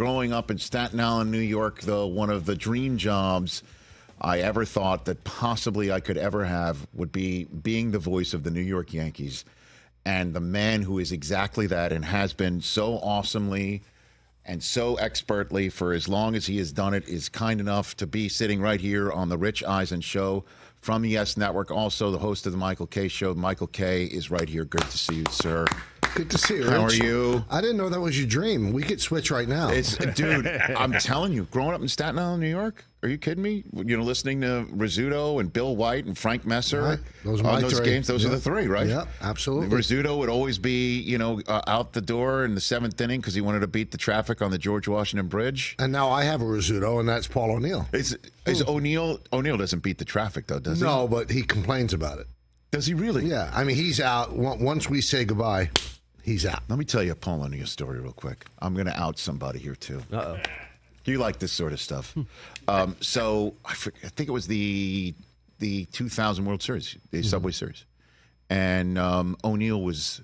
growing up in Staten Island, New York, though, one of the dream jobs I ever thought that possibly I could ever have would be being the voice of the New York Yankees. And the man who is exactly that and has been so awesomely and so expertly for as long as he has done it is kind enough to be sitting right here on the Rich Eisen Show from ES Network, also the host of the Michael K. Show. Michael K. is right here. Good to see you, sir. Good to see you, Rich. How are you? I didn't know that was your dream. We could switch right now. Dude, I'm telling you, growing up in Staten Island, New York, are you kidding me? You know, listening to Rizzuto and Bill White and Frank Messer right. Those are on my those three. games. Those are Yep. the three, right? Yeah, absolutely. Rizzuto would always be, out the door in the seventh inning because he wanted to beat the traffic on the George Washington Bridge. And now I have a Rizzuto, and that's Paul O'Neill. Is O'Neill doesn't beat the traffic, though, does he? No, but he complains about it. Does he really? Yeah, I mean, he's out. Once we say goodbye, he's out. Let me tell you a Paul O'Neill story real quick. I'm going to out somebody here, too. Uh-oh. You like this sort of stuff. So I think it was the 2000 World Series, the Subway Series. And O'Neill was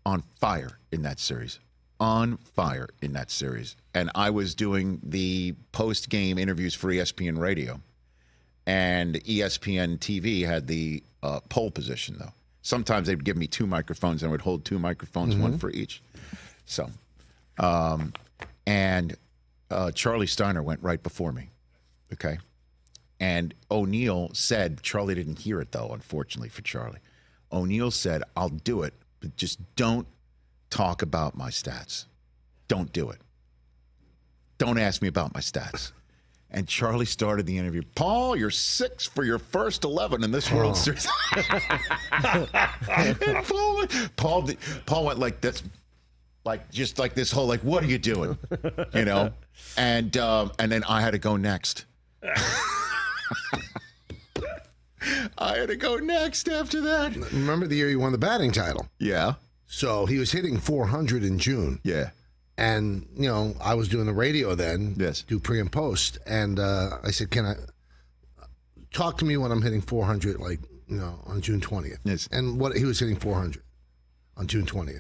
on fire in that series. On fire in that series. And I was doing the post-game interviews for ESPN Radio. And ESPN TV had the pole position, though. Sometimes they'd give me two microphones, and I would hold two microphones, one for each. So, Charlie Steiner went right before me, okay? And O'Neill said, Charlie didn't hear it, though, unfortunately for Charlie. O'Neill said, I'll do it, but just don't talk about my stats. Don't do it. Don't ask me about my stats. And Charlie started the interview. Paul, you're 6 for your first 11 in this World Series. And Paul went like this, just like this whole, what are you doing? And then I had to go next. I had to go next after that. Remember the year you won the batting title? Yeah. So he was hitting 400 in June. Yeah. And, I was doing the radio then. Yes. Do pre and post. And I said, can I talk to me when I'm hitting 400, on June 20th? Yes. And he was hitting 400 on June 20th.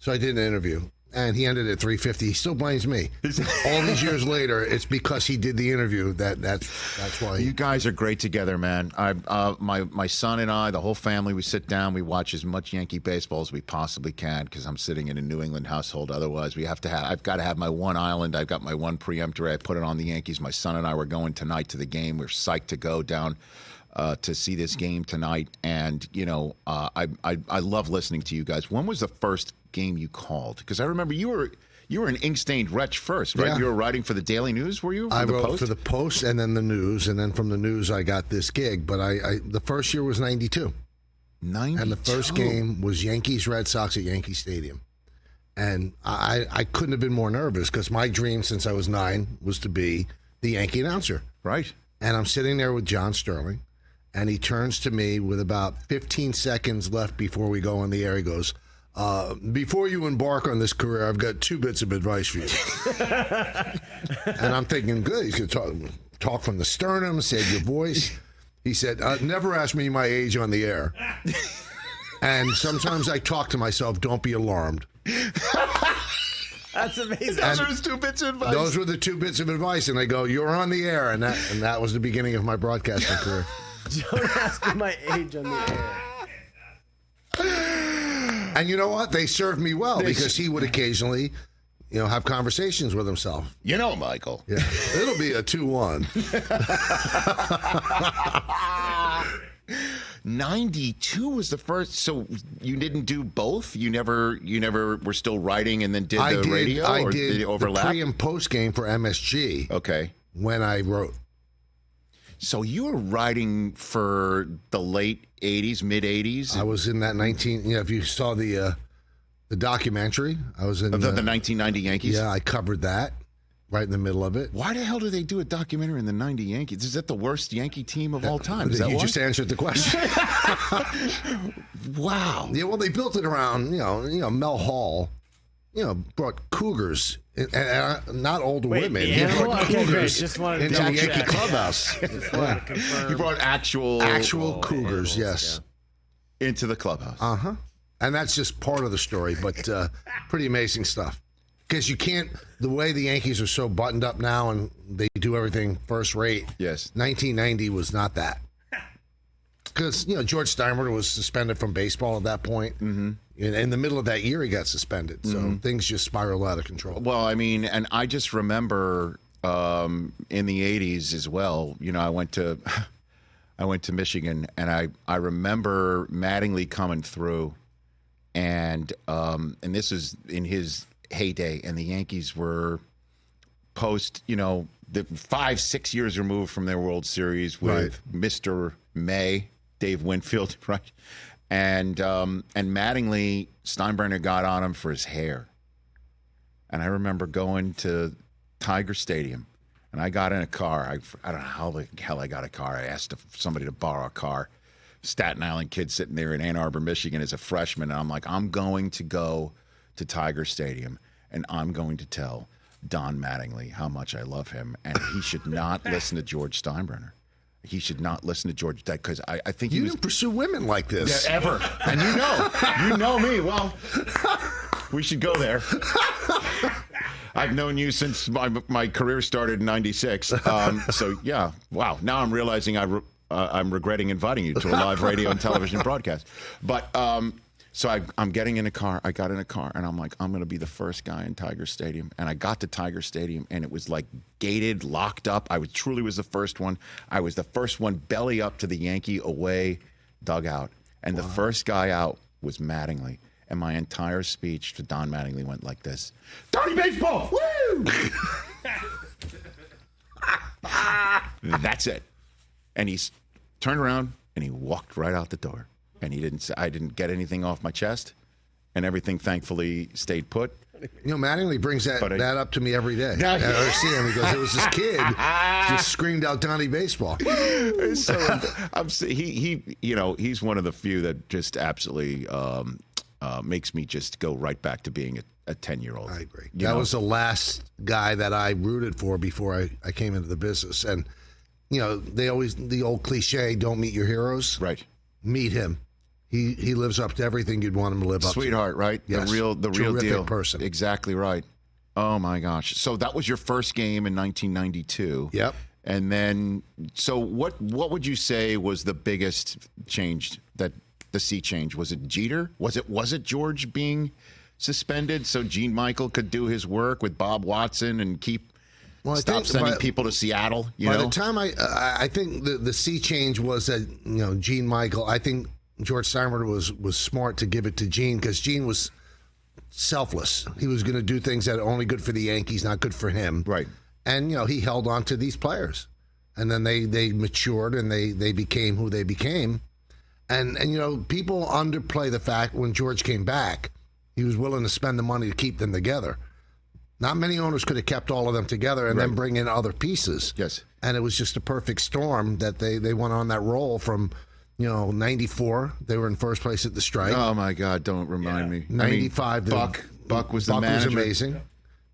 So I did an interview. And he ended at 350. He still blames me. All these years later, it's because he did the interview. That's why. You guys are great together, man. My son and I, the whole family, we sit down, we watch as much Yankee baseball as we possibly can because I'm sitting in a New England household. Otherwise, I've got to have my one island. I've got my one preemptory. I put it on the Yankees. My son and I were going tonight to the game. We're psyched to go down to see this game tonight. And I love listening to you guys. When was the first game you called? Because I remember you were an ink-stained wretch first, right? Yeah. You were writing for the Daily News, were you? I wrote for the Post and then the News, and then from the News I got this gig. But the first year was 92. 92. And the first game was Yankees-Red Sox at Yankee Stadium. And I couldn't have been more nervous because my dream since I was 9 was to be the Yankee announcer. Right. And I'm sitting there with John Sterling, and he turns to me with about 15 seconds left before we go on the air. He goes, before you embark on this career, I've got 2 bits of advice for you. And I'm thinking, good, he's going to talk from the sternum, save your voice. He said, never ask me my age on the air. And sometimes I talk to myself, don't be alarmed. That's amazing. Those are his 2 bits of advice. Those were the 2 bits of advice. And I go, you're on the air. And that was the beginning of my broadcasting career. Don't ask me my age on the air. And you know what? They served me well because he would occasionally, have conversations with himself. Michael. Yeah. It'll be a 2-1. 92 was the first. So you didn't do both? You never were still writing and then did the radio? I or did it overlap? the pre and post game for MSG. Okay. When I wrote. So you were writing for the late 80s, mid 80s? I was in that if you saw the documentary, I was in the 1990 Yankees? Yeah, I covered that right in the middle of it. Why the hell do they do a documentary in the 90 Yankees? Is that the worst Yankee team of all time? Is that you why? just answered the question. Wow. Yeah, well, they built it around, Mel Hall, brought cougars, and not older women. The He animal? brought Okay, great. cougars Just wanted to into the double Yankee check. clubhouse. Confirm. He brought actual cougars, animals, yes. into the clubhouse. Uh-huh. And that's just part of the story, but pretty amazing stuff. because you can't. The way the Yankees are so buttoned up now and they do everything first rate. Yes. 1990 was not that. Because George Steinbrenner was suspended from baseball at that point. Mm-hmm. In the middle of that year, he got suspended. So things just spiraled out of control. Well, I mean, and I just remember in the 80s as well. I went to Michigan, and I remember Mattingly coming through, and this was in his heyday, and the Yankees were post, the 5-6 years removed from their World Series with Mr. May, Dave Winfield, right? And Mattingly, Steinbrenner got on him for his hair. And I remember going to Tiger Stadium, and I got in a car. I don't know how the hell I got a car. I asked somebody to borrow a car. Staten Island kid sitting there in Ann Arbor, Michigan as a freshman. And I'm like, I'm going to go to Tiger Stadium, and I'm going to tell Don Mattingly how much I love him, and he should not listen to George Steinbrenner. He should not listen to George because I think you didn't pursue women like this ever, and you know me well. We should go there. I've known you since my career started in '96. So yeah, wow. Now I'm realizing I'm regretting inviting you to a live radio and television broadcast. But so I'm getting in a car. I got in a car, and I'm like, I'm going to be the first guy in Tiger Stadium. And I got to Tiger Stadium, and it was like gated, locked up. I truly was the first one. I was the first one belly up to the Yankee away dugout. And the first guy out was Mattingly. And my entire speech to Don Mattingly went like this: "Dirty baseball, woo!" That's it. And he turned around and he walked right out the door. And I didn't get anything off my chest, and everything thankfully stayed put. Mattingly brings that up to me every day. I see him. He goes, "It was this kid just screamed out Donnie baseball." So he's one of the few that just absolutely makes me just go right back to being a 10-year-old. I agree. That was the last guy that I rooted for before I came into the business. And, they always, the old cliche, don't meet your heroes. Right. Meet him. He lives up to everything you'd want him to live up to. Sweetheart, right? Yes. The real deal. Person. Exactly right. Oh, my gosh. So that was your first game in 1992. Yep. And then, so what would you say was the biggest change, that the sea change? Was it Jeter? Was it George being suspended so Gene Michael could do his work with Bob Watson and stop sending people to Seattle? By the time I think the sea change was that Gene Michael. I think George Steinbrenner was smart to give it to Gene, because Gene was selfless. He was going to do things that are only good for the Yankees, not good for him. Right. And he held on to these players, and then they matured and they became who they became. And people underplay the fact when George came back, he was willing to spend the money to keep them together. Not many owners could have kept all of them together and then bring in other pieces. Yes. And it was just a perfect storm that they went on that roll from, 94. They were in first place at the strike. Oh, my God, don't remind me. 95. Buck was the Buck manager. was amazing.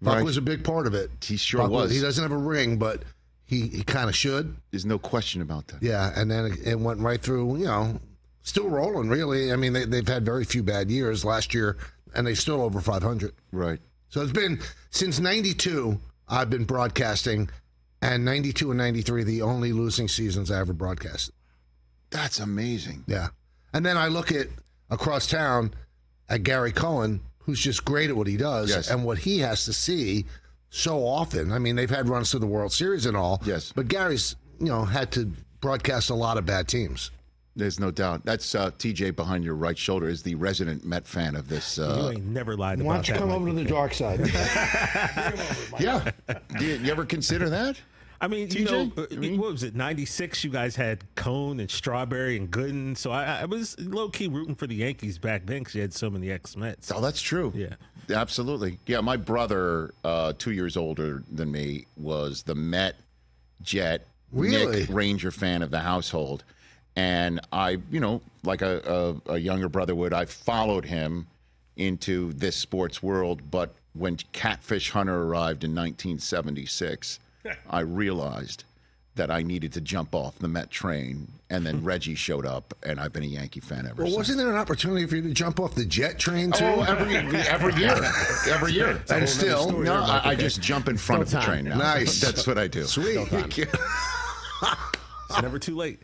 Buck was a big part of it. He sure was. He doesn't have a ring, but he kind of should. There's no question about that. Yeah, and then it went right through, still rolling, really. I mean, they've had very few bad years last year, and they're still over 500. Right. So it's been, since 92, I've been broadcasting, and 92 and 93, the only losing seasons I ever broadcasted. That's amazing. Yeah. And then I look at across town at Gary Cohen, who's just great at what he does, and what he has to see so often. I mean, they've had runs to the World Series and all. Yes. But Gary's, had to broadcast a lot of bad teams. There's no doubt. That's TJ behind your right shoulder is the resident Met fan of this. You ain't never lied about that. Why don't you come over to the dark side? Yeah. You ever consider that? I mean, TJ? What was it, 96? You guys had Cone and Strawberry and Gooden. So I was low-key rooting for the Yankees back then because you had so many ex-Mets. Oh, that's true. Yeah. Absolutely. Yeah, my brother, 2 years older than me, was the Met, Jet, Nick Ranger fan of the household. And I, like a younger brother would, I followed him into this sports world. But when Catfish Hunter arrived in 1976, I realized that I needed to jump off the Met train, and then Reggie showed up, and I've been a Yankee fan ever since. Wasn't there an opportunity for you to jump off the jet train too? Oh, every year. And still, No, I just jump in front of the train now. Nice. That's what I do. Sweet. It's never too late.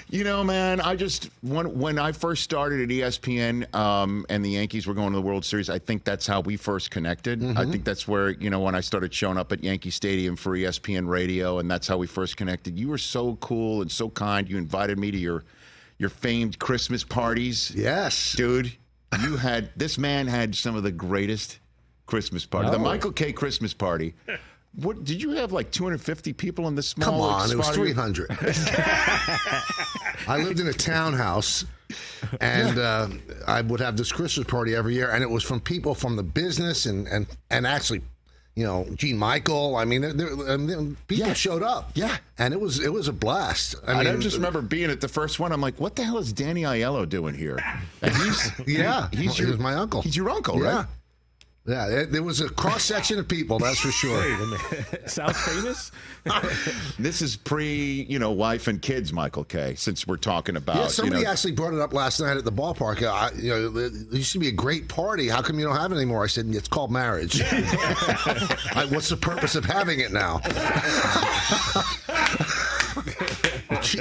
You know, man, when I first started at ESPN and the Yankees were going to the World Series, I think that's how we first connected. I think that's where, when I started showing up at Yankee Stadium for ESPN Radio, and that's how we first connected. You were so cool and so kind. You invited me to your famed Christmas parties. Yes. Dude, this man had some of the greatest Christmas parties. The Michael K. Christmas party. What did you have, like 250 people in this small? Come on, it was spot? 300. I lived in a townhouse, and I would have this Christmas party every year, and it was from people from the business and actually, Gene Michael. I mean, people showed up. Yeah, and it was a blast. I just remember being at the first one. I'm like, what the hell is Danny Aiello doing here? And he was my uncle. He's your uncle, right? Yeah, there was a cross-section of people, that's for sure. Wait a minute. South famous? This is pre, wife and kids, Michael K., since we're talking about... Yeah, somebody actually brought it up last night at the ballpark. It used to be a great party. How come you don't have it anymore? I said, it's called marriage. What's the purpose of having it now?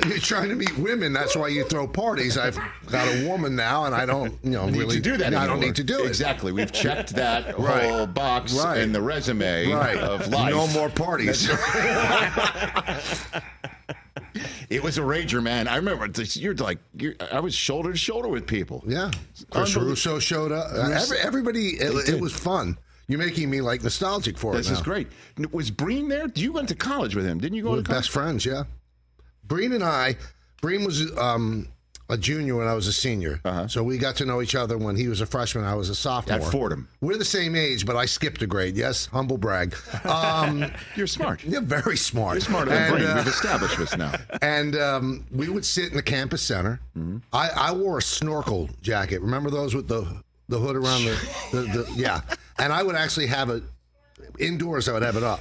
You're trying to meet women. That's why you throw parties. I've got a woman now, and I don't, really do that. I don't need to do it. Exactly. We've checked that whole box in the resume of life. No more parties. It was a rager, man. I remember I was shoulder to shoulder with people. Yeah. Chris Russo showed up. Everybody. It was fun. You're making me nostalgic for it. This is great. Was Breen there? You went to college with him, didn't you? Go to college? Best friends, yeah. Breen was a junior when I was a senior. So we got to know each other when he was a freshman. I was a sophomore. At Fordham. We're the same age, but I skipped a grade. Yes, humble brag. You're smart. You're very smart. You're smarter than Breen. We've established this now. And we would sit in the campus center. I wore a snorkel jacket. Remember those with the hood around the yeah. And I would actually have it indoors. I would have it up.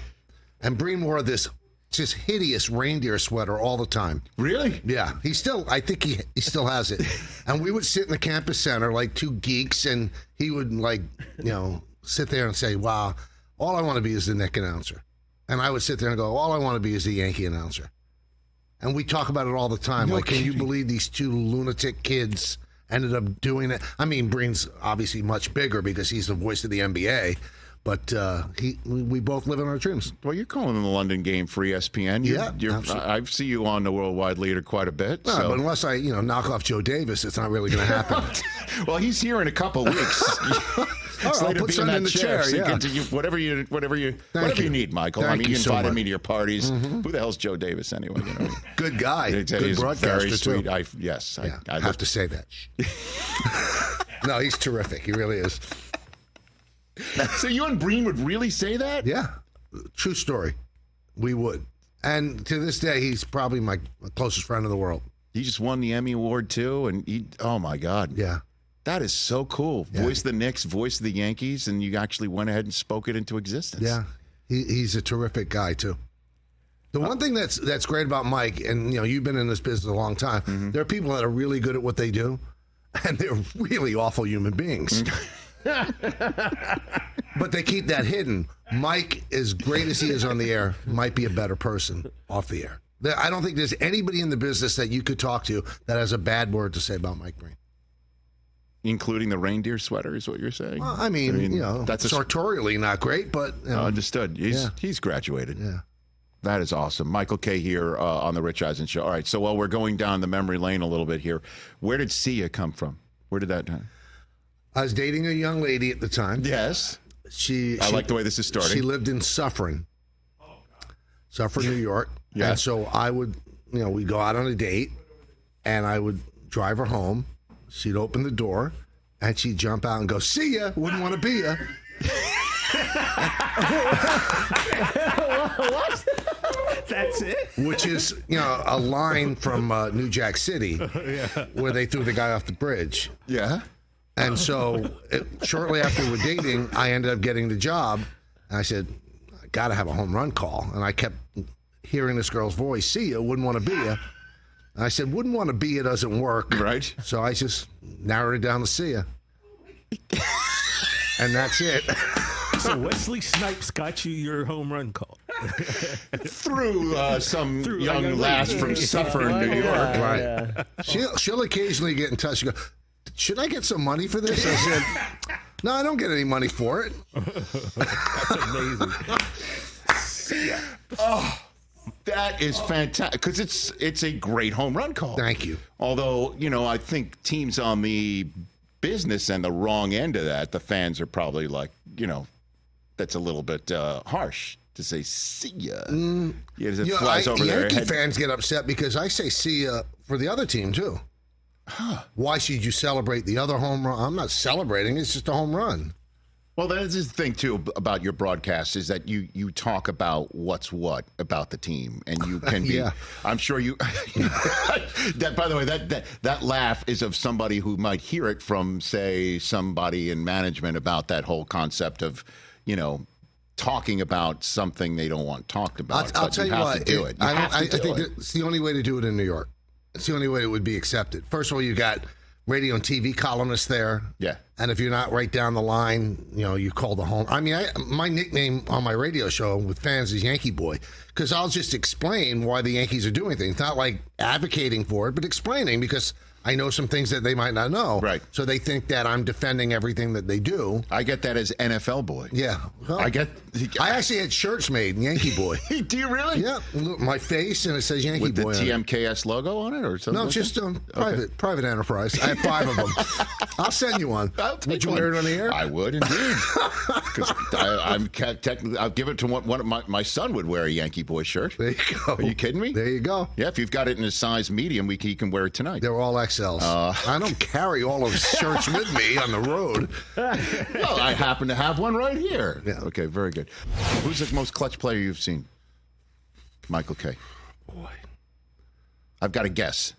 And Breen wore this just hideous reindeer sweater all the time. Really? Yeah. I think he still has it. And we would sit in the campus center like two geeks, and he would sit there and say, wow, all I want to be is the Knick announcer. And I would sit there and go, all I want to be is the Yankee announcer. And we talk about it all the time. Can you believe these two lunatic kids ended up doing it? I mean, Breen's obviously much bigger because he's the voice of the NBA. But we both live in our dreams. Well, you're calling the London game for ESPN. I see you on the Worldwide Leader quite a bit. No, but unless I, knock off Joe Davis, it's not really going to happen. Well, he's here in a couple of weeks. I'll put something in the chair. Yeah. Whatever you need, Michael. You invited me to your parties. Who the hell's Joe Davis anyway? Good guy. Good broadcaster very sweet. too. I have to say that. No, he's terrific. He really is. So you and Breen would really say that? Yeah. True story. We would. And to this day, he's probably my closest friend in the world. He just won the Emmy Award, too. And oh, my God. Yeah. That is so cool. Yeah. Voice of the Knicks, voice of the Yankees, and you actually went ahead and spoke it into existence. Yeah. He's a terrific guy, too. The one thing that's great about Mike, and you've been in this business a long time, there are people that are really good at what they do, and they're really awful human beings. But they keep that hidden. Mike, as great as he is on the air, might be a better person off the air. I don't think there's anybody in the business that you could talk to that has a bad word to say about Mike Breen. Including the reindeer sweater is what you're saying? Well, I mean that's sartorially not great, but... understood. He's graduated. Yeah. That is awesome. Michael K. here on the Rich Eisen Show. All right, so while we're going down the memory lane a little bit here, where did Sia come from? Where did that... I was dating a young lady at the time. Yes. I like the way this is starting. She lived in Suffern, New York. Yeah. And so I would, we'd go out on a date, and I would drive her home. She'd open the door, and she'd jump out and go, "See ya, wouldn't want to be ya." What? That's it? Which is, a line from New Jack City, where they threw the guy off the bridge. Yeah. And so shortly after we're dating, I ended up getting the job. And I said, I got to have a home run call. And I kept hearing this girl's voice, see ya, wouldn't want to be ya. I said, wouldn't want to be ya doesn't work. Right. So I just narrowed it down to see ya. And that's it. So Wesley Snipes got you your home run call. Through some young lass from Suffern, New York. Right. She'll occasionally get in touch and go, should I get some money for this? I said, no, I don't get any money for it. That's amazing. Oh, that is fantastic because it's a great home run call. Thank you. Although, I think teams on the business and the wrong end of that, the fans are probably like, that's a little bit harsh to say see ya. It flies over their Yankee head. fans get upset because I say see ya for the other team too. Why should you celebrate the other home run? I'm not celebrating. It's just a home run. Well, that's the thing, too, about your broadcast is that you talk about what's what about the team. And you can be, I'm sure you, that, by the way, that laugh is of somebody who might hear it from, say, somebody in management about that whole concept of, talking about something they don't want talked about. I'll tell you what. Do it. I think it's the only way to do it in New York. It's the only way it would be accepted. First of all, you got radio and TV columnists there. Yeah. And if you're not right down the line, you call the home. I mean, my nickname on my radio show with fans is Yankee Boy because I'll just explain why the Yankees are doing things. Not like advocating for it, but explaining because I know some things that they might not know. Right. So they think that I'm defending everything that they do. I get that as NFL boy. Yeah. Well, I actually had shirts made, Yankee Boy. Do you really? Yeah. Look, my face, and it says Yankee With Boy. With the TMKS logo on it or something? No, like just that? private enterprise. I have 5 of them. I'll send you one. Would you wear it on the air? I would indeed. Because I'm technically, I'll give it to one of my son would wear a Yankee Boy shirt. There you go. Are you kidding me? There you go. Yeah, if you've got it in a size medium, he can wear it tonight. They're all XLs. I don't carry all of the shirts with me on the road. Well, I happen to have one right here. Yeah. Okay, very good. Who's the most clutch player you've seen? Michael K. Boy. I've got a guess.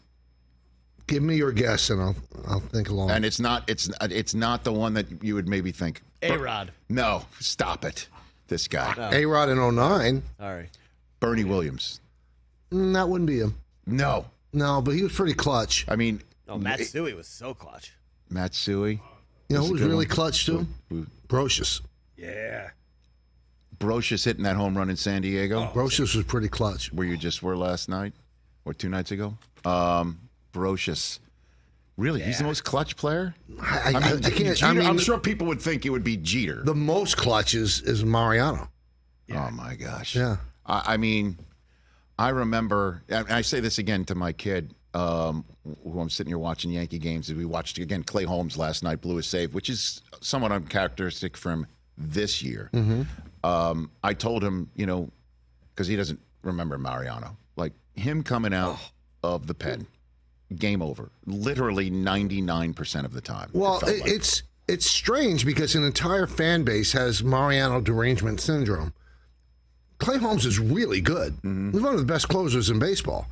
Give me your guess, and I'll think along. And it's not the one that you would maybe think. A-Rod. No, stop it. This guy. No. A-Rod in 09. Sorry. Bernie Williams. That wouldn't be him. No. No, but he was pretty clutch. I mean. No, Matsui was so clutch. Matsui. You know Was who was a good really one. clutch too? Who? Brocious. Yeah. Brocious hitting that home run in San Diego. Brocious was pretty clutch. Where you just were last night or 2 nights ago. Brocious. Really? He's the most clutch player? I can't. Jeter, I'm sure people would think it would be Jeter. The most clutch is Mariano. Oh, my gosh. Yeah. I mean, I remember, and I say this again to my kid, who I'm sitting here watching Yankee games. We watched, again, Clay Holmes last night blew a save, which is somewhat uncharacteristic for him this year. I told him, because he doesn't remember Mariano, like him coming out of the pen, game over, literally 99% of the time. Well, it it's strange because an entire fan base has Mariano derangement syndrome. Clay Holmes is really good. He's one of the best closers in baseball.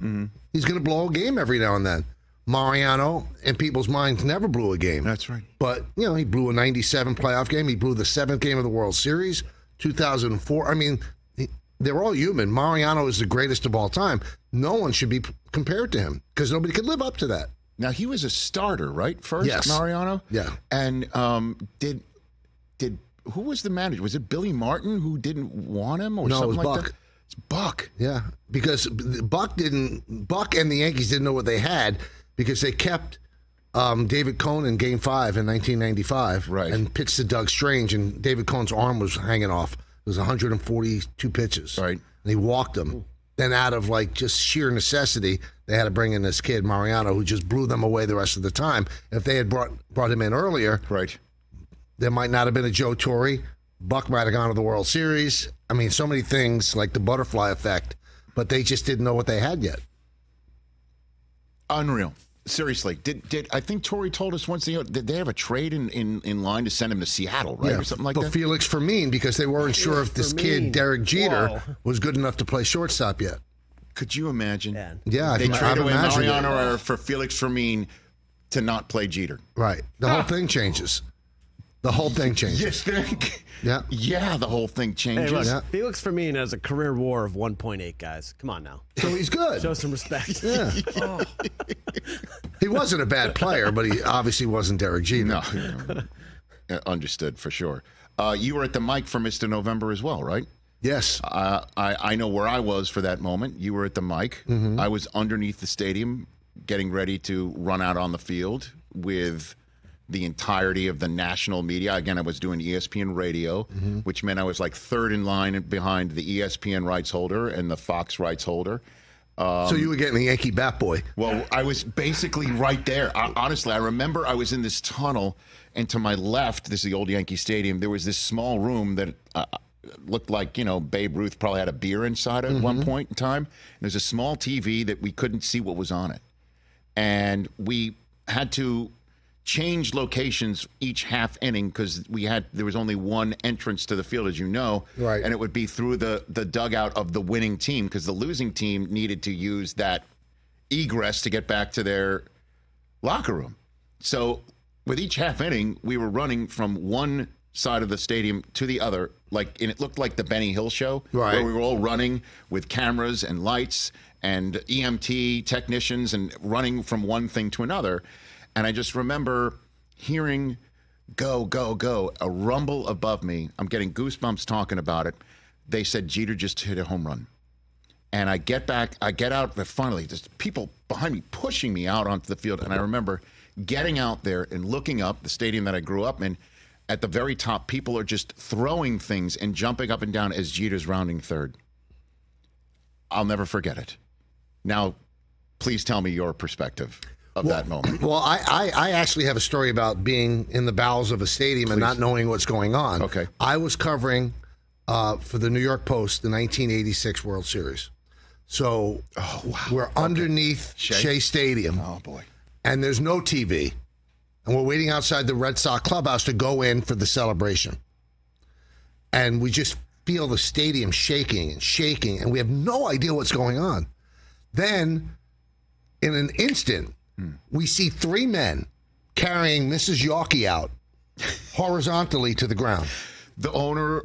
He's going to blow a game every now and then. Mariano, in people's minds, never blew a game. That's right. But, he blew a 97 playoff game. He blew the 7th game of the World Series, 2004. I mean, they're all human. Mariano is the greatest of all time. No one should be compared to him because nobody could live up to that. Now, he was a starter, right? First, Yes. Mariano? Yeah. And did who was the manager? Was it Billy Martin who didn't want him or No, it something was like Buck. that? It's Buck. Yeah, because Buck and the Yankees didn't know what they had because they kept David Cone in Game 5 in 1995 Right. and pitched to Doug Strange, and David Cone's arm was hanging off. It was 142 pitches. Right. And he walked him. Then out of just sheer necessity, they had to bring in this kid, Mariano, who just blew them away the rest of the time. If they had brought him in earlier, Right. there might not have been a Joe Torre. Buck might have gone to the World Series. I mean, so many things like the butterfly effect, but they just didn't know what they had yet. Unreal. Seriously, did I think Torrey told us once? Did they have a trade in line to send him to Seattle, right, or something like but that? Felix Fermin, because they weren't sure if this kid, Fermin. Derek Jeter, Whoa. was good enough to play shortstop yet. Could you imagine? Yeah, They I've traded away imagined it. Mariano for Felix Fermin to not play Jeter. Right. The whole thing changes. The whole thing changed. You think? Yeah. Yeah, the whole thing Hey, changes. look, Yeah. Felix Fermin has a career WAR of 1.8, guys. Come on now. So he's good. Show some respect. Yeah. He wasn't a bad player, but he obviously wasn't Derek Jeter. No. Understood, for sure. You were at the mic for Mr. November as well, right? Yes. I know where I was for that moment. You were at the mic. I was underneath the stadium getting ready to run out on the field with the entirety of the national media. Again, I was doing ESPN Radio, which meant I was like third in line behind the ESPN rights holder and the Fox rights holder. So you were getting the Yankee bat boy. Well, I was basically right there. Honestly, I remember I was in this tunnel, and to my left, this is the old Yankee Stadium, there was this small room that looked like, Babe Ruth probably had a beer inside at one point in time. There's a small TV that we couldn't see what was on it. And we had to change locations each half inning because there was only one entrance to the field, as you know, right? And it would be through the dugout of the winning team because the losing team needed to use that egress to get back to their locker room. So with each half inning, we were running from one side of the stadium to the other, and it looked like the Benny Hill show, right? Where we were all running with cameras and lights and EMT technicians and running from one thing to another. And I just remember hearing go, go, go, a rumble above me. I'm getting goosebumps talking about it. They said Jeter just hit a home run. And I get out there finally, there's people behind me pushing me out onto the field. And I remember getting out there and looking up the stadium that I grew up in. At the very top, people are just throwing things and jumping up and down as Jeter's rounding third. I'll never forget it. Now, please tell me your perspective of that moment. Well, I actually have a story about being in the bowels of a stadium and not knowing what's going on. Okay. I was covering for the New York Post the 1986 World Series. So we're underneath Shea Stadium. Oh, boy. And there's no TV. And we're waiting outside the Red Sox clubhouse to go in for the celebration. And we just feel the stadium shaking and shaking, and we have no idea what's going on. Then, in an instant, we see three men carrying Mrs. Yawkey out horizontally to the ground. The owner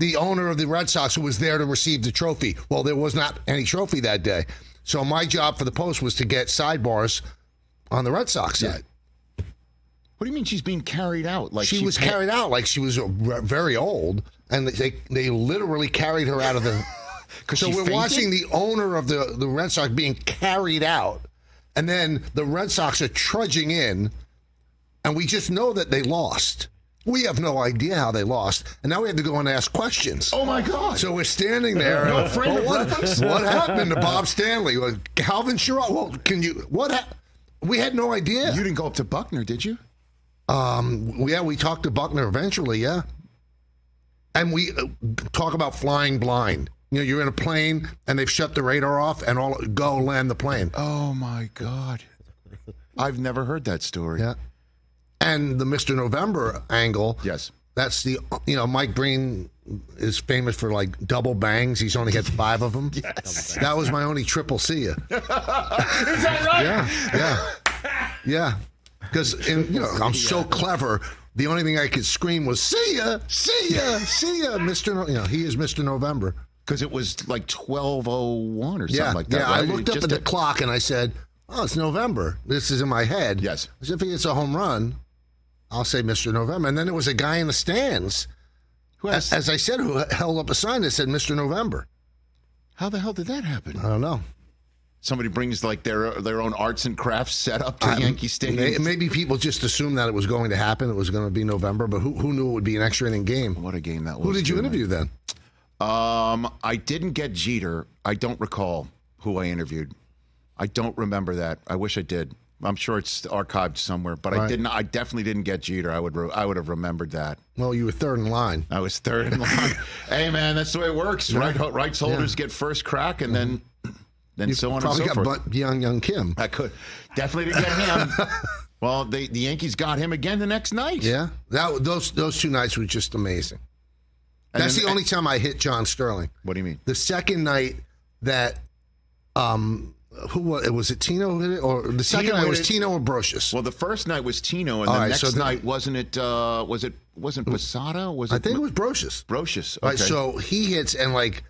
of the Red Sox, who was there to receive the trophy. Well, there was not any trophy that day. So my job for the Post was to get sidebars on the Red Sox side. What do you mean she's being carried out? Like she was carried out like she was very old, and they literally carried her out of the. So we're watching the owner of the Red Sox being carried out, and then the Red Sox are trudging in, and we just know that they lost. We have no idea how they lost, and now we have to go and ask questions. Oh my God! So we're standing there. No frame of reference. What happened to Bob Stanley? Calvin Sherrod? Well, we had no idea. You didn't go up to Buckner, did you? We talked to Buckner eventually, yeah. And we talk about flying blind. You're in a plane and they've shut the radar off and go land the plane. Oh my God. I've never heard that story. Yeah. And the Mr. November angle. Yes. That's Mike Breen is famous for double bangs. He's only had 5 of them. Yes. That was my only triple see ya. Is that right? Yeah. Because I'm so clever. The only thing I could scream was "See ya, see ya, see ya, Mr." He is Mr. November. Because it was like 12:01 or something like that. Yeah, right? I looked up at the clock and I said, "Oh, it's November." This is in my head. Yes. As if he gets a home run, I'll say Mr. November. And then there was a guy in the stands, as I said, who held up a sign that said Mr. November. How the hell did that happen? I don't know. Somebody brings their own arts and crafts set up to Yankee Stadium. Maybe people just assumed that it was going to happen. It was going to be November, but who knew it would be an extra inning game? What a game that was. Who did you interview then? I didn't get Jeter. I don't recall who I interviewed. I don't remember that. I wish I did. I'm sure it's archived somewhere, but Right. I didn't. I definitely didn't get Jeter. I would have remembered that. Well, you were third in line. I was third in line. Hey, man, that's the way it works. Rights holders get first crack, and then so on and so probably forth. got young Kim. I could definitely didn't get him. Well, the Yankees got him again the next night. Yeah, those 2 nights were just amazing. That's the only time I hit John Sterling. What do you mean? The second night that Who was it? Tino who hit it, or the second Tino night hit was it. Tino or Brocious? Well, the first night was Tino, and All the right, next so night wasn't Posada? Was it? I think it was Brocious. Brocious. Okay. Right, so he hits, and like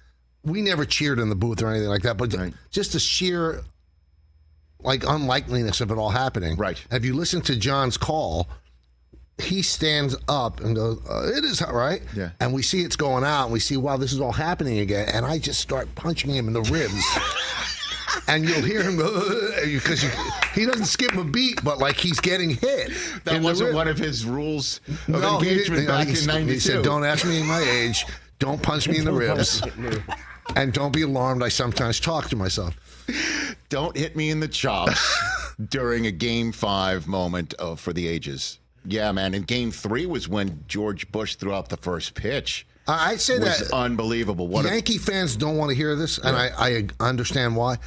we never cheered in the booth or anything like that, but just the sheer like unlikeliness of it all happening. Right. If you listen to John's call, he stands up and goes, "It is right." Yeah. And we see it's going out, and we see, wow, this is all happening again, and I just start punching him in the ribs. And you'll hear him go, because he doesn't skip a beat, but like he's getting hit. That wasn't one of his rules of engagement back in '92. He said, "Don't ask me my age. Don't punch me in the ribs. And don't be alarmed. I sometimes talk to myself. Don't hit me in the chops during a Game 5 moment for the ages." Yeah, man. And Game 3 was when George Bush threw out the first pitch. I'd say It was that unbelievable. Yankee fans don't want to hear this, and I understand why.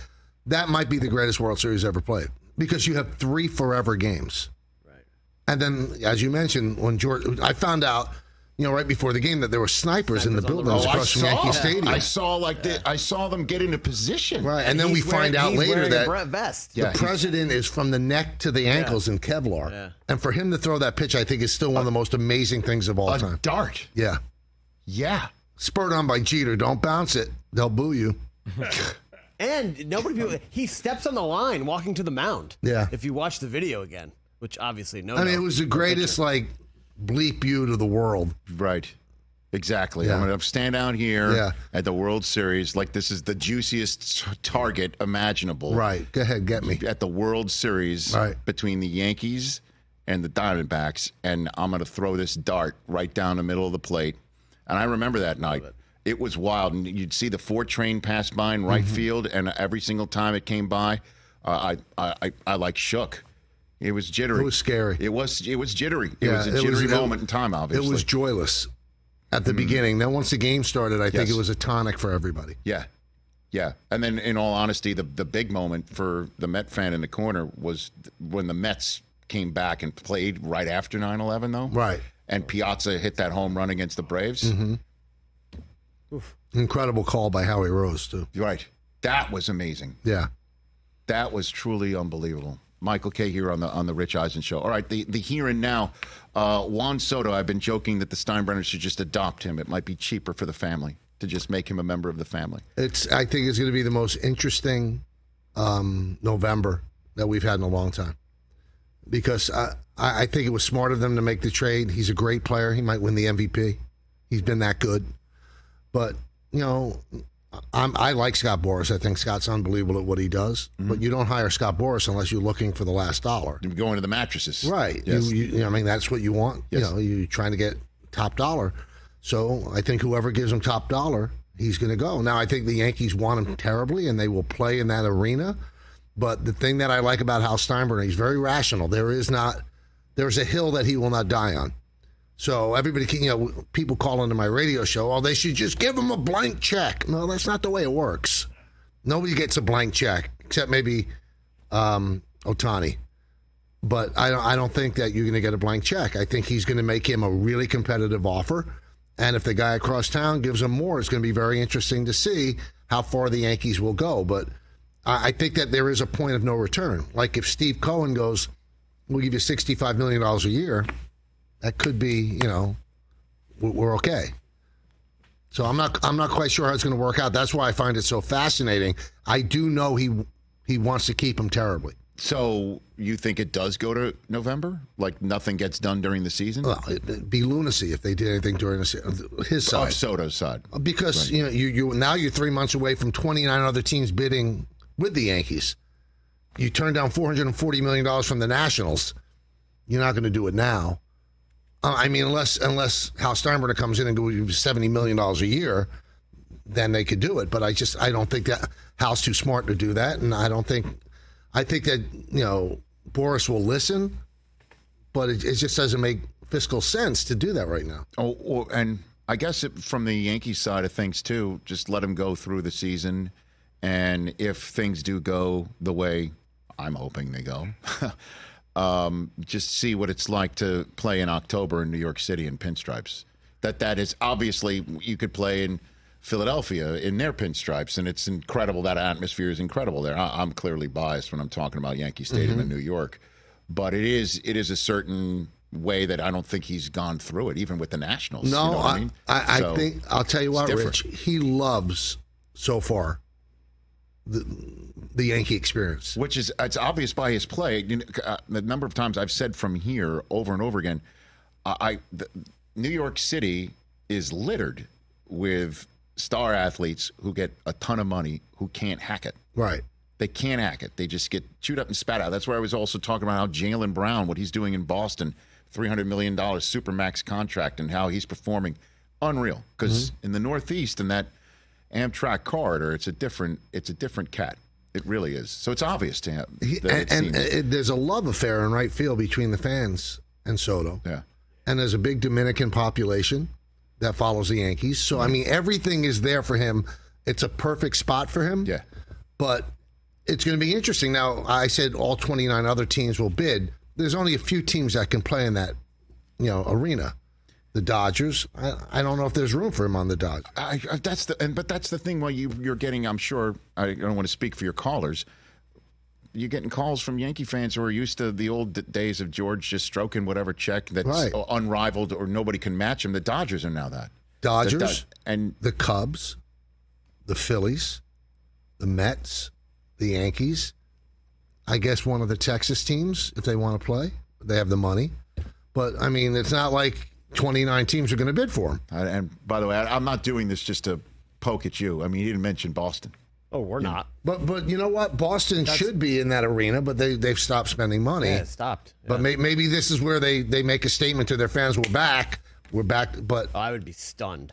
That might be the greatest World Series ever played because you have 3 forever games. Right. And then, as you mentioned, when I found out, right before the game that there were snipers in the buildings across from Yankee Stadium. I saw them get into position. Right, and then we find out later that the president is from the neck to the ankles in Kevlar. Yeah. And for him to throw that pitch, I think is still one of the most amazing things of all time. A dart. Yeah. Yeah. Spurred on by Jeter. Don't bounce it. They'll boo you. And he steps on the line walking to the mound. Yeah. If you watch the video again, which obviously I mean, it was the greatest, bleep you to the world. Right. Exactly. Yeah. I'm going to stand out here at the World Series like this is the juiciest target imaginable. Right. Go ahead. Get me. At the World Series between the Yankees and the Diamondbacks, and I'm going to throw this dart right down the middle of the plate. And I remember that night. It was wild, and you'd see the 4 train pass by in right field, and every single time it came by, I shook. It was jittery. It was scary. It was jittery. It was a jittery moment in time. Obviously, it was joyless at the beginning. Then once the game started, I think it was a tonic for everybody. Yeah, yeah. And then, in all honesty, the big moment for the Met fan in the corner was when the Mets came back and played right after 9/11, though. Right. And Piazza hit that home run against the Braves. Mm-hmm. Incredible call by Howie Rose, too. Right. That was amazing. Yeah. That was truly unbelievable. Michael K. here on the Rich Eisen Show. All right, the here and now. Juan Soto, I've been joking that the Steinbrenners should just adopt him. It might be cheaper for the family to just make him a member of the family. I think it's going to be the most interesting November that we've had in a long time. Because I think it was smart of them to make the trade. He's a great player. He might win the MVP. He's been that good. But, I like Scott Boras. I think Scott's unbelievable at what he does. Mm-hmm. But you don't hire Scott Boras unless you're looking for the last dollar. You're going to the mattresses. Right. Yes. That's what you want. Yes. You're trying to get top dollar. So I think whoever gives him top dollar, he's going to go. Now, I think the Yankees want him terribly, and they will play in that arena. But the thing that I like about Hal Steinbrenner, he's very rational. There's a hill that he will not die on. So everybody can, people call into my radio show, they should just give him a blank check. No, that's not the way it works. Nobody gets a blank check except maybe Ohtani. But I don't think that you're going to get a blank check. I think he's going to make him a really competitive offer. And if the guy across town gives him more, it's going to be very interesting to see how far the Yankees will go. But I think that there is a point of no return. Like if Steve Cohen goes, we'll give you $65 million a year, that could be, we're okay. So I'm not quite sure how it's going to work out. That's why I find it so fascinating. I do know he wants to keep him terribly. So you think it does go to November? Like nothing gets done during the season? Well, it'd be lunacy if they did anything during his side. Of Soto's side. Because you now you're 3 months away from 29 other teams bidding with the Yankees. You turned down $440 million from the Nationals. You're not going to do it now. Unless Hal Steinbrenner comes in and gives $70 million a year, then they could do it. But I don't think that Hal's too smart to do that, and I think that Boras will listen, but it just doesn't make fiscal sense to do that right now. And I guess from the Yankees side of things too, just let him go through the season, and if things do go the way I'm hoping they go. Just see what it's like to play in October in New York City in pinstripes. That is obviously you could play in Philadelphia in their pinstripes, and it's incredible. That atmosphere is incredible there. I'm clearly biased when I'm talking about Yankee Stadium in New York, but it is a certain way that I don't think he's gone through it, even with the Nationals. No, you know what I mean? I think I'll tell you what, different. Rich. He loves so far the Yankee experience, Which is it's obvious by his play. You know, the number of times I've said from here over and over again, New York City is littered with star athletes who get a ton of money who can't hack it. right? They can't hack it. They just get chewed up and spat out. That's where I was also talking about how Jaylen Brown, what he's doing in Boston, $300 million supermax contract, and how he's performing unreal. Because in the Northeast, in that Amtrak corridor, it's a different cat. It really is. So it's obvious to him. There's a love affair in right field between the fans and Soto. Yeah. And there's a big Dominican population that follows the Yankees. So, I mean, everything is there for him. It's a perfect spot for him. Yeah. But it's going to be interesting. Now, I said all 29 other teams will bid. There's only a few teams that can play in that, arena. The Dodgers. I don't know if there's room for him on the Dodgers. But that's the thing. Well, you're getting. I'm sure. I don't want to speak for your callers. You're getting calls from Yankee fans who are used to the old days of George just stroking whatever check that's Right. unrivaled or nobody can match him. The Dodgers are now that. Dodgers And the Cubs, the Phillies, the Mets, the Yankees. I guess one of the Texas teams, if they want to play, they have the money. But, I mean, it's not like 29 teams are going to bid for him. and by the way, I'm not doing this just to poke at you. I mean, he didn't mention Boston. Oh, we're not. But you know what? Boston should be in that arena, but they've stopped spending money. Yeah, it stopped. Yeah. But maybe this is where they make a statement to their fans, we're back. But I would be stunned.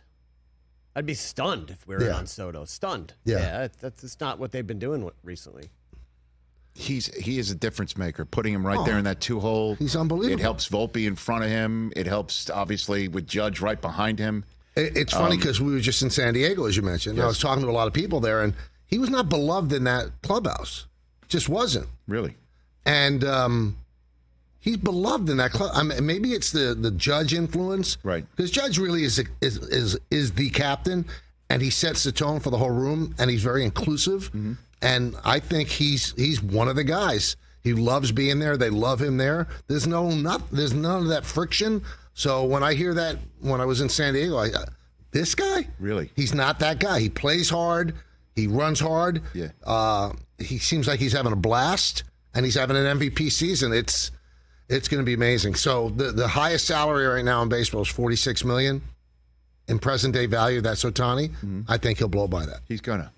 I'd be stunned if we were on Soto. Stunned. Yeah. That's not what they've been doing recently. He is a difference maker. Putting him right there in that 2-hole. He's unbelievable. It helps Volpe in front of him. It helps, obviously, with Judge right behind him. It's funny because we were just in San Diego, as you mentioned. Yes. I was talking to a lot of people there, and he was not beloved in that clubhouse. Just wasn't. Really? And he's beloved in that club. I mean, maybe it's the Judge influence, Right. Because Judge really is the captain, and he sets the tone for the whole room, and he's very inclusive. Mm-hmm. And I think he's one of the guys. He loves being there. They love him there. There's none of that friction. So when I hear that, when I was in San Diego, this guy, Really? he's not that guy. He plays hard. He runs hard. Yeah. He seems like he's having a blast, and he's having an MVP season. It's going to be amazing. So the highest salary right now in baseball is $46 million in present day value. That's Ohtani. Mm-hmm. I think he'll blow by that. He's going to.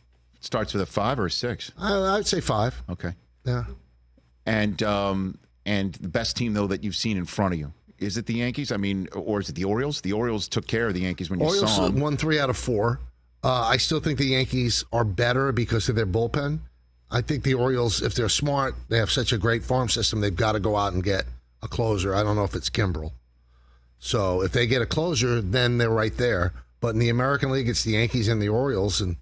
Starts with a 5 or a 6? I would say 5. Okay. Yeah. And the best team, though, that you've seen in front of you, is it the Yankees? I mean, or is it the Orioles? The Orioles took care of the Yankees when you Orioles saw them. won 3 out of 4. I still think the Yankees are better because of their bullpen. I think the Orioles, if they're smart, they have such a great farm system, they've got to go out and get a closer. I don't know if it's Kimbrel. So if they get a closer, then they're right there. But in the American League, it's the Yankees and the Orioles, and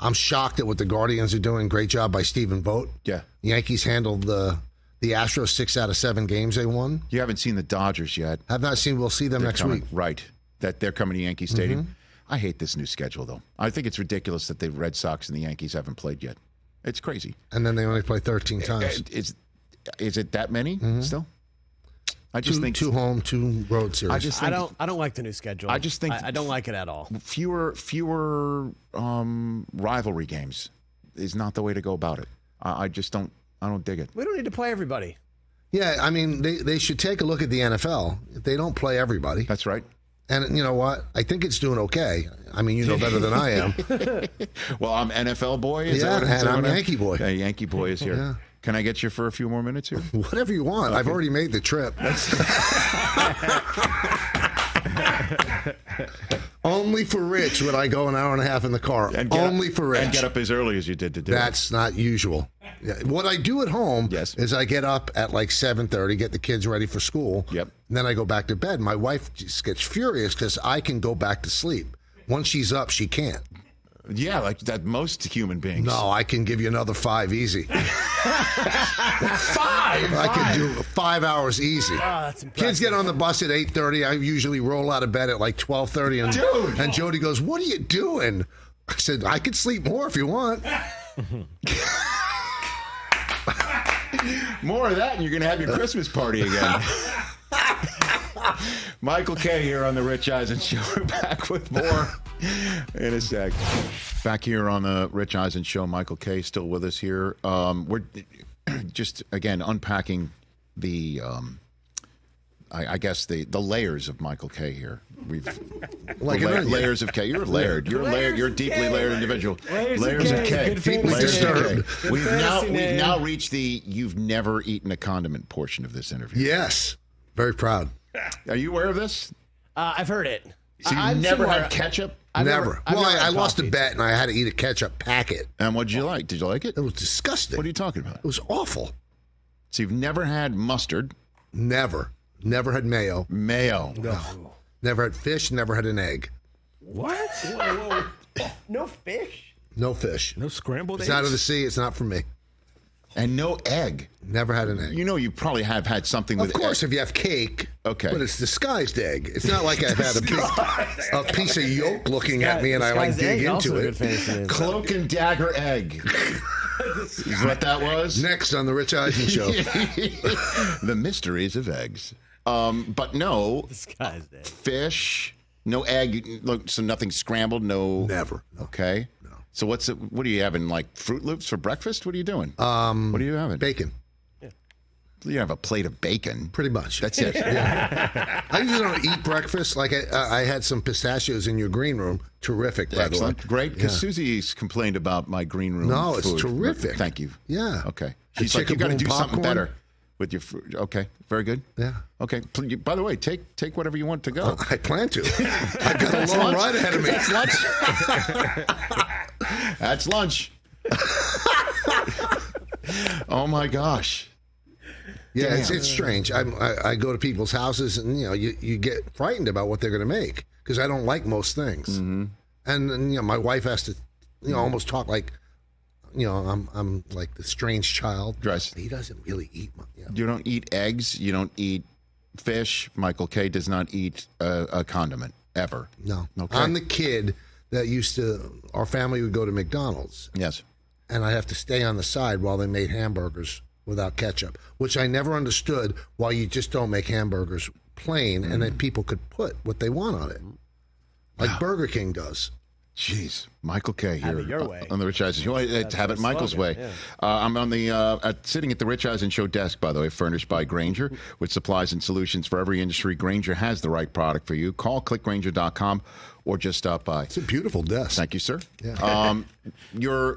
I'm shocked at what the Guardians are doing. Great job by Stephen Vogt. Yeah. Yankees handled the Astros 6 out of 7 games they won. You haven't seen the Dodgers yet. Have not seen. We'll see them next Coming. week. Right. That they're coming to Yankee Stadium. I hate this new schedule, though. I think it's ridiculous that the Red Sox and the Yankees haven't played yet. It's crazy. And then they only play 13 times. Is it that many still? I just think 2 home, 2 road series. I just think I don't like the new schedule. I just think I don't like it at all. fewer rivalry games is not the way to go about it. I just don't. I don't dig it. We don't need to play everybody. Yeah, I mean, they should take a look at the NFL. They don't play everybody. That's right. And you know what? I think it's doing okay. I mean, you know better than I am. Well, I'm NFL boy. And I'm Yankee boy. Yeah, Yankee boy is here. Yeah. Can I get you for a few more minutes here? Whatever you want. I've already made the trip. Only for Rich would I go an hour and a half in the car. Only for Rich. And get up as early as you did to do it. That's not usual. Yeah. What I do at home is I get up at like 7:30, get the kids ready for school. Yep. And then I go back to bed. My wife just gets furious because I can go back to sleep. Once she's up, she can't. Yeah, like that most human beings. No, I can give you another 5 easy. 5? I can do 5 hours easy. That's impressive. Kids get on the bus at 8:30. I usually roll out of bed at like 12:30. And Jody goes, "What are you doing?" I said, "I could sleep more if you want." More of that, and you're going to have your Christmas party again. Michael Kay here on the Rich Eisen Show. We're back with more in a sec. Back here on the Rich Eisen Show. Michael Kay still with us here. We're just, again, unpacking the, I guess, the layers of Michael Kay here. We've layers of K. You're layered. You're layered. You're a deeply layered individual. Layers of K. Deeply disturbed. We've now reached the "you've never eaten a condiment" portion of this interview. Yes. Very proud. Are you aware of this? I've heard it. So you never had ketchup? Never. I've Well, never I had lost a coffee. bet and I had to eat a ketchup packet. And what did you like? Did you like it? It was disgusting. What are you talking about? It was awful. So you've never had mustard, Never. Never had mayo. mayo. Never had fish. Never had an egg. What? No fish. No fish. No scrambled It's eggs? out of the sea. It's not for me. And no egg. Never had an egg. You know you probably have had something with Of course, egg. if you have cake, Okay. but it's disguised egg. It's not like I've had a piece of yolk looking at me and I like Disguised egg, dig also into a it. good fancy name. Cloak and dagger egg. Is what that was? Next on the Rich Eisen Show. The mysteries of eggs. But no Disguised egg. fish, no egg. Look, so nothing scrambled. No. Never. No. Okay. No. So what are you having? Like Fruit Loops for breakfast? What are you doing? What are you having? Bacon. You have a plate of bacon. Pretty much. That's it. I usually don't eat breakfast. Like I had some pistachios in your green room. Terrific, by Excellent. the way. Great. Because Yeah. Susie's complained about my green room. No, it's food. terrific. Thank you. Yeah. Okay. The She's like, you got to chicken do boom something popcorn. better with your food. Okay. Very good. Yeah. Okay. By the way, take whatever you want to go. I plan to. I've got a long ride ahead of me. That's lunch. That's lunch. Oh my gosh. Yeah, Damn. it's strange. I go to people's houses and you get frightened about what they're going to make because I don't like most things. Mm-hmm. And my wife has to almost talk like I'm like the strange child. Dress. He doesn't really eat. You don't eat eggs. You don't eat fish. Michael Kay does not eat a condiment ever. No. Okay. I'm the kid that our family would go to McDonald's Yes. and I have to stay on the side while they made hamburgers without ketchup, which I never understood why you just don't make hamburgers plain and then people could put what they want on it. Like Burger King does. Jeez, Michael Kay here it your way. on the Rich Eisen Show. Have it the Michael's slogan, way. yeah. I'm on the sitting at the Rich Eisen Show desk, by the way, furnished by Grainger, with supplies and solutions for every industry. Grainger has the right product for you. Call clickgrainger.com or just stop by. It's a beautiful desk. Thank you, sir. Yeah. Your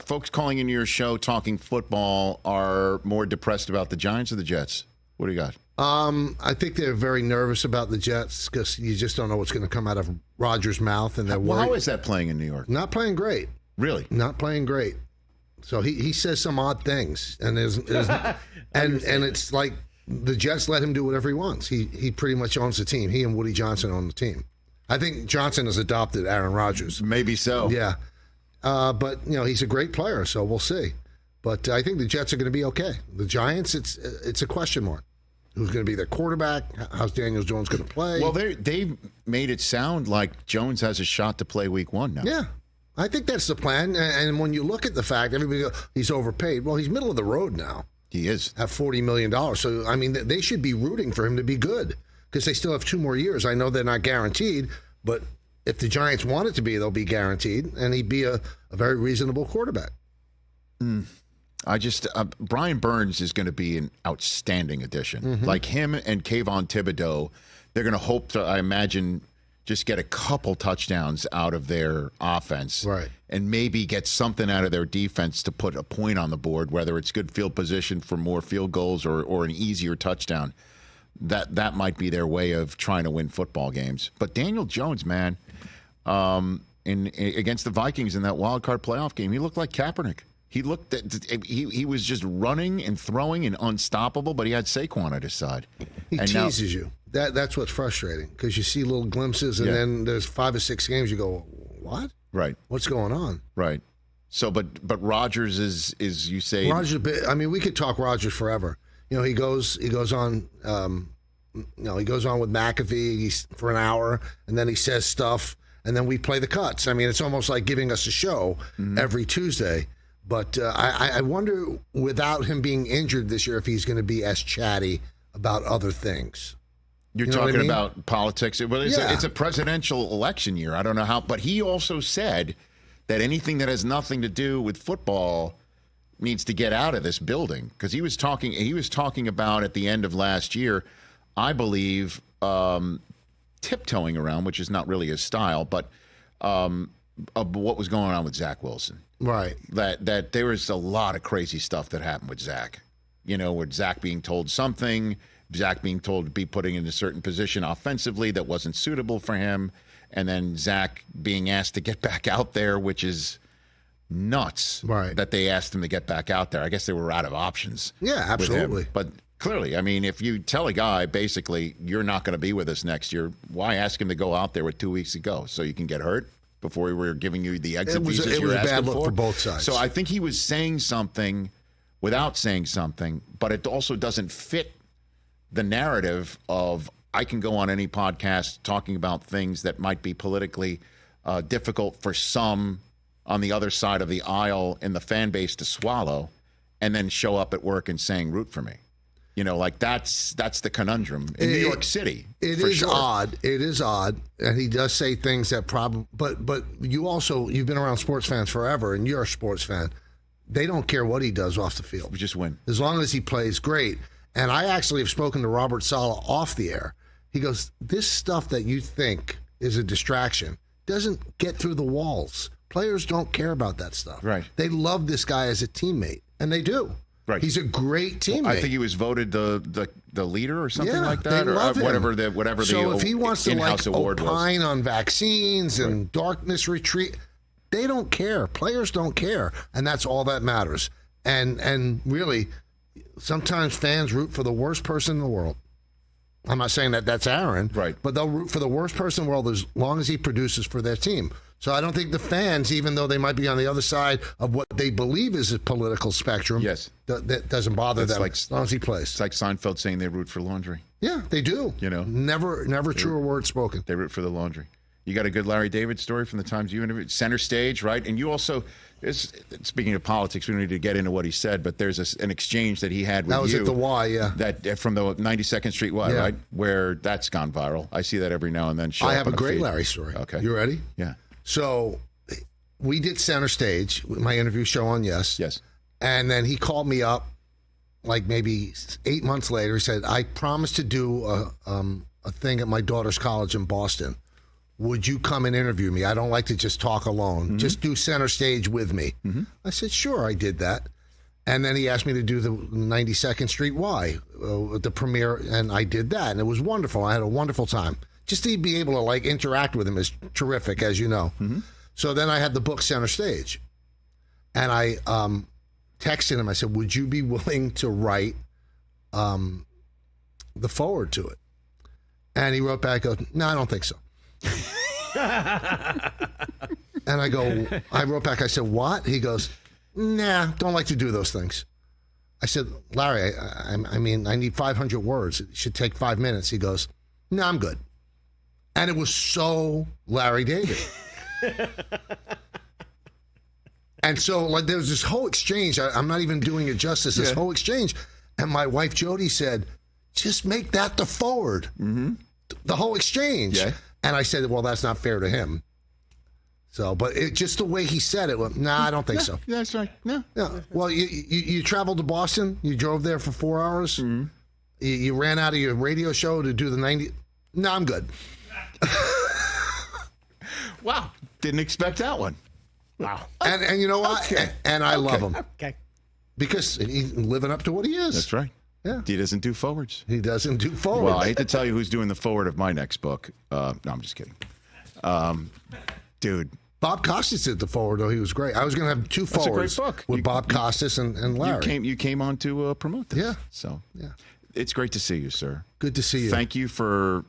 folks calling into your show talking football are more depressed about the Giants or the Jets? What do you got? I think they're very nervous about the Jets because you just don't know what's going to come out of Rodgers' mouth, and they're Well, worried. how is that playing in New York? Not playing great. Really? Not playing great. So he says some odd things, and there's and it's like the Jets let him do whatever he wants. He pretty much owns the team. He and Woody Johnson own the team. I think Johnson has adopted Aaron Rodgers. Maybe so. Yeah, but he's a great player, so we'll see. But I think the Jets are going to be okay. The Giants, it's a question mark. Who's going to be their quarterback? How's Daniel Jones going to play? Well, they made it sound like Jones has a shot to play week 1 now. Yeah, I think that's the plan. And when you look at the fact, everybody goes, he's overpaid. Well, he's middle of the road now He is. at $40 million. So, I mean, they should be rooting for him to be good because they still have 2 more years. I know they're not guaranteed, but if the Giants want it to be, they'll be guaranteed. And he'd be a very reasonable quarterback. Brian Burns is going to be an outstanding addition. Mm-hmm. Like him and Kayvon Thibodeau, they're going to hope to, I imagine, just get a couple touchdowns out of their offense. Right. And maybe get something out of their defense to put a point on the board, whether it's good field position for more field goals or an easier touchdown. That might be their way of trying to win football games. But Daniel Jones, man, against the Vikings in that wild card playoff game, he looked like Kaepernick. He looked he was just running and throwing and unstoppable, but he had Saquon at his side. He And now- teases you. That's what's frustrating because you see little glimpses and Yeah. then there's 5 or 6 games you go, what? Right. What's going on? Right. So, but Rodgers is you say Rodgers. I mean, we could talk Rodgers forever. You know, he goes on. He goes on with McAfee for an hour, and then he says stuff, and then we play the cuts. I mean, it's almost like giving us a show every Tuesday. But I wonder, without him being injured this year, if he's going to be as chatty about other things. You're You know what talking I mean? about politics. Well, it's a presidential election year. I don't know how, but he also said that anything that has nothing to do with football needs to get out of this building, because he was talking about at the end of last year, I believe, tiptoeing around, which is not really his style, but of what was going on with Zach Wilson. Right. That there was a lot of crazy stuff that happened with Zach. You know, with Zach being told something, Zach being told to be putting in a certain position offensively that wasn't suitable for him, and then Zach being asked to get back out there, which is nuts. Right. That they asked him to get back out there. I guess they were out of options. Yeah, with him. absolutely. But clearly, I mean, if you tell a guy basically you're not going to be with us next year, why ask him to go out there with 2 weeks to go so you can get hurt before we were giving you the exit visas It you was were a bad asking look for? for both sides. So I think he was saying something without saying something, but it also doesn't fit the narrative of I can go on any podcast talking about things that might be politically difficult for some on the other side of the aisle in the fan base to swallow, and then show up at work and saying root for me. You know, like that's the conundrum in New York City. It for is sure. odd. It is odd, and he does say things that probably. But you've been around sports fans forever, and you're a sports fan. They don't care what he does off the field. We just win. As long as he plays great. And I actually have spoken to Robert Saleh off the air. He goes, this stuff that you think is a distraction doesn't get through the walls. Players don't care about that stuff. Right. They love this guy as a teammate, and they do. Right. He's a great teammate. I think he was voted the leader or something like that, they or love him. whatever so the if he wants to in-house award was. opine on vaccines and darkness retreat, they don't care. Players don't care, and that's all that matters. And really, sometimes fans root for the worst person in the world. I'm not saying that that's Aaron, right? But they'll root for the worst person in the world as long as he produces for their team. So I don't think the fans, even though they might be on the other side of what they believe is a political spectrum, yes, that doesn't bother them as long as he plays. It's like Seinfeld saying they root for laundry. Yeah, they do. You know, never truer word spoken. They root for the laundry. You got a good Larry David story from the times you interviewed? Center Stage, right? And you also, speaking of politics, we don't need to get into what he said, but there's an exchange that he had with you. That was at the Y, yeah. That from the 92nd Street Y, Yeah. right? Where that's gone viral. I see that every now and then. I have a great Larry story. Okay. You ready? Yeah. So we did Center Stage, my interview show on Yes. Yes. And then he called me up like maybe 8 months later. He said, I promised to do a thing at my daughter's college in Boston. Would you come and interview me? I don't like to just talk alone. Mm-hmm. Just do Center Stage with me. Mm-hmm. I said, sure, I did that. And then he asked me to do the 92nd Street Y, the premiere, and I did that. And it was wonderful. I had a wonderful time. Just to be able to like interact with him is terrific, as you know. Mm-hmm. So then I had the book Center Stage. And I texted him. I said, would you be willing to write the forward to it? And he wrote back, goes, no, I don't think so. And I wrote back, I said, what? He goes, nah, don't like to do those things. I said, Larry, I mean, I need 500 words. It should take 5 minutes. He goes, no, I'm good. And it was so Larry David. And so like there was this whole exchange. I'm not even doing it justice, this whole exchange. And my wife, Jody, said, just make that the forward. Mm-hmm. The whole exchange. Yeah. And I said, well, that's not fair to him. So, but just the way he said it, I don't think so. Yeah, that's right. No. Well, you traveled to Boston. You drove there for 4 hours. Mm-hmm. You ran out of your radio show to do the 90. No, I'm good. Wow. Didn't expect that one. Wow. And you know what? Okay. And I love him. Okay. Because he's living up to what he is. That's right. Yeah. He doesn't do forwards. He doesn't do forward. Well, I hate to tell you who's doing the forward of my next book. No, I'm just kidding. Dude. Bob Costas did the forward, though. He was great. I was going to have two forwards a great book. with Bob Costas and Larry. You came on to promote this. Yeah. So it's great to see you, sir. Good to see you. Thank you for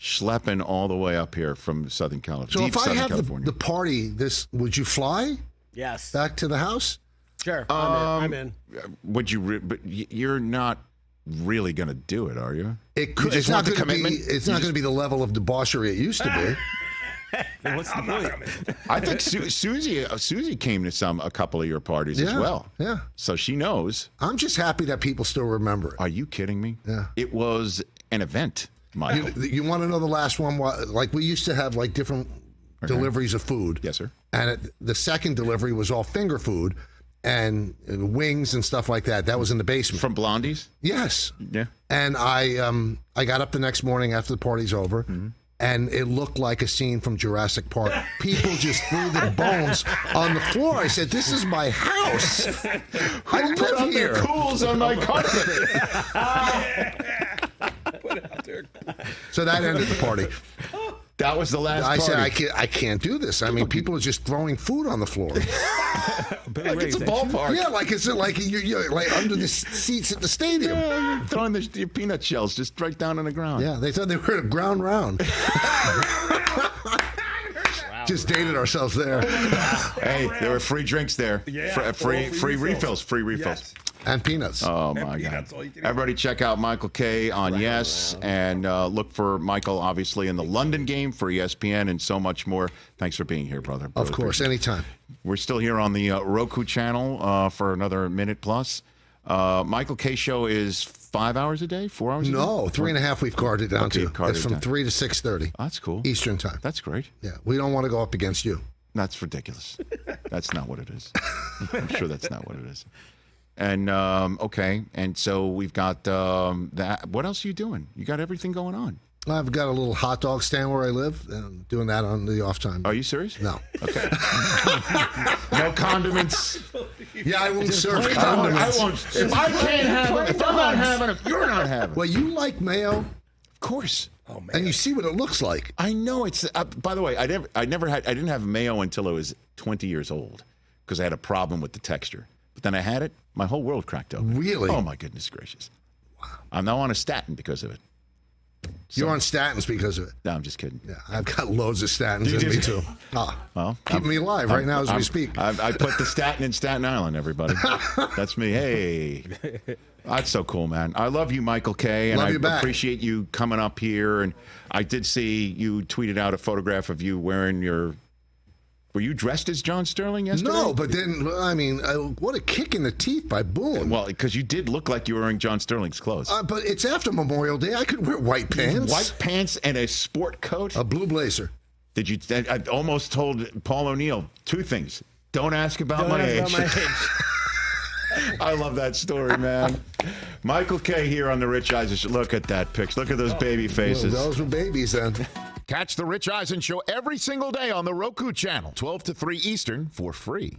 schlepping all the way up here from Southern California. So deep if I Southern have California. the party, would you fly Yes. back to the house? Sure. I'm in. Would you? But you're not really going to do it, are you? It could, just it's not want the going to be. commitment? It's not going to be the level of debauchery it used to be. And what's the point? I think Susie came to a couple of your parties as well. Yeah. So she knows. I'm just happy that people still remember it. Are you kidding me? Yeah. It was an event, Michael. You want to know the last one? Like we used to have like different deliveries of food. Yes, sir. And the second delivery was all finger food and wings and stuff like that. That was in the basement. From Blondie's? Yes. Yeah. And I got up the next morning after the party's over. Mm-hmm. And it looked like a scene from Jurassic Park. People just threw their bones on the floor. I said, "This is my house. I live here." Cools on my carpet. So that ended the party. That was the last I party. said, I can't do this. I mean, people are just throwing food on the floor. Billy Like it's a Ray's action. ballpark. Yeah, like it's like you're like under the seats at the stadium. Yeah, you're throwing your peanut shells just right down on the ground. Yeah, they thought they were at a ground round. Just dated ourselves there. Hey, there were free drinks there. Yeah, Free free refills. Free refills. Yes. And peanuts. Oh, my God. peanuts, all you can eat. Everybody check out Michael K on Yes, and look for Michael, obviously, in the London game for ESPN and so much more. Thanks for being here, brother. Of course, anytime. We're still here on the Roku channel for another minute plus. Michael K Show is 5 hours a day, 4 hours a day? No, 3.5 we've carved it down Okay, to. you've carved It's it from down. 3 to 6:30 That's cool. Eastern time. That's great. Yeah, we don't want to go up against you. That's ridiculous. That's not what it is. I'm sure that's not what it is. And, okay, and so we've got that. What else are you doing? You got everything going on. I've got a little hot dog stand where I live, and I'm doing that on the off time. Are you serious? No. Okay. No condiments. Yeah, I won't serve I condiments. won't. If I can't have it, if I'm not having it, you're not having it. Well, you like mayo, Of course. Oh man. and you see what it looks like. I know it's. By the way, I didn't have mayo until I was 20 years old because I had a problem with the texture. But then I had it, my whole world cracked open. Really? Oh my goodness gracious! Wow. I'm now on a statin because of it. You're on statins because of it. No, I'm just kidding. Yeah, I've got loads of statins in me just- too. Well, Keeping me alive right now as we speak. I put the statin in Staten Island, everybody. That's me. Hey, that's so cool, man. I love you, Michael K. And Love I you back. appreciate you coming up here. And I did see you tweeted out a photograph of you wearing your. Were you dressed as John Sterling yesterday? No, but then, I mean, what a kick in the teeth by Boone. Well, because you did look like you were wearing John Sterling's clothes. But it's after Memorial Day. I could wear white pants. White pants and a sport coat. A blue blazer. Did you? I almost told Paul O'Neill two things. Don't ask about my age. I love that story, man. Michael K. here on the Rich Eisen Show. Look at that picture. Look at those baby faces. Well, those were babies then. Catch the Rich Eisen Show every single day on the Roku channel, 12 to 3 Eastern, for free.